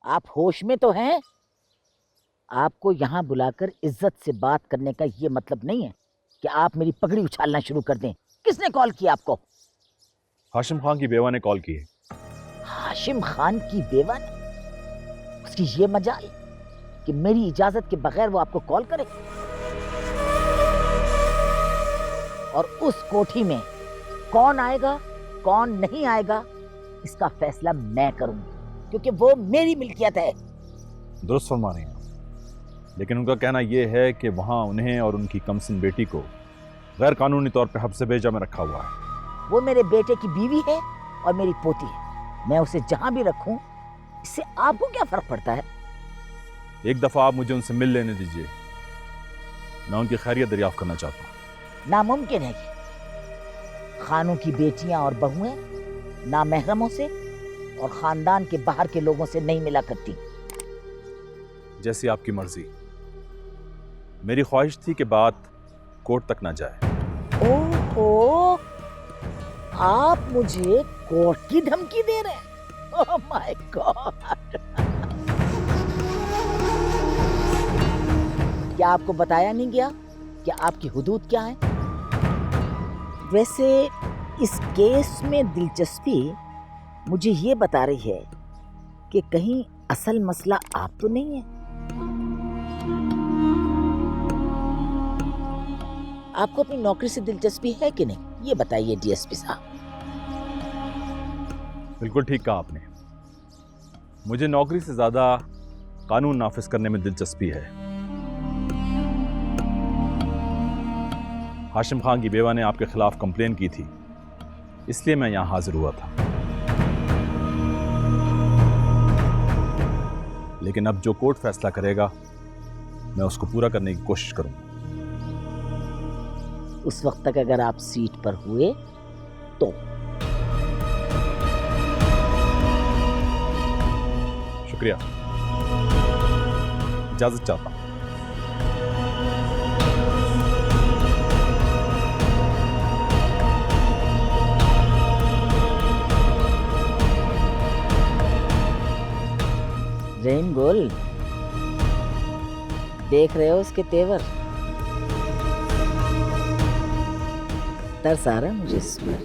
आप होश में तो हैं? आपको यहाँ बुलाकर इज्जत से बात करने का ये मतलब नहीं है कि आप मेरी पगड़ी उछालना शुरू कर दें। किसने कॉल किया आपको? हाशिम खान की बेवा ने कॉल की है। हाशिम खान की बेवा ने? उसकी ये मजाल कि मेरी इजाजत के बगैर वो आपको कॉल करे। और उस कोठी में कौन आएगा कौन नहीं आएगा इसका फैसला मैं करूंगी, क्योंकि वो मेरी मिल्कियत है। दुरुस्त फरमा रही हैं आप, लेकिन उनका कहना यह है कि वहां उन्हें और उनकी कमसिन बेटी को गैर कानूनी तौर पर हब्स बेजा में रखा हुआ है। वो मेरे बेटे की बीवी है और मेरी पोती है। मैं उसे जहां भी रखूं, इससे आपको क्या फर्क पड़ता है? एक दफा आप मुझे उनसे मिल लेने दीजिए, मैं उनकी खैरियत दरियाफ्त करना चाहता हूं। नामुमकिन है कि खानों की बेटियां और बहुएं नामहरमों से और खानदान के बाहर के लोगों से नहीं मिला करती। जैसी आपकी मर्जी। मेरी ख्वाहिश थी कि बात कोर्ट तक ना जाए। ओहो, आप मुझे कोर्ट की धमकी दे रहे हैं? Oh my God! क्या आपको बताया नहीं गया कि आपकी हुदूद क्या है? वैसे इस केस में दिलचस्पी मुझे ये बता रही है कि कहीं असल मसला आप तो नहीं है। आपको अपनी नौकरी से दिलचस्पी है कि नहीं, ये बताइए डीएसपी साहब। बिल्कुल ठीक कहा आपने। मुझे नौकरी से ज्यादा कानून नाफिज करने में दिलचस्पी है। हाशिम खान की बेवा ने आपके खिलाफ कंप्लेन की थी, इसलिए मैं यहां हाजिर हुआ था। लेकिन अब जो कोर्ट फैसला करेगा मैं उसको पूरा करने की कोशिश करूंगा। उस वक्त तक अगर आप सीट पर हुए तो। शुक्रिया, इजाजत चाहता हूं। रहीम गुल, देख रहे हो उसके तेवर? तरस आ रहा है मुझे इस पर।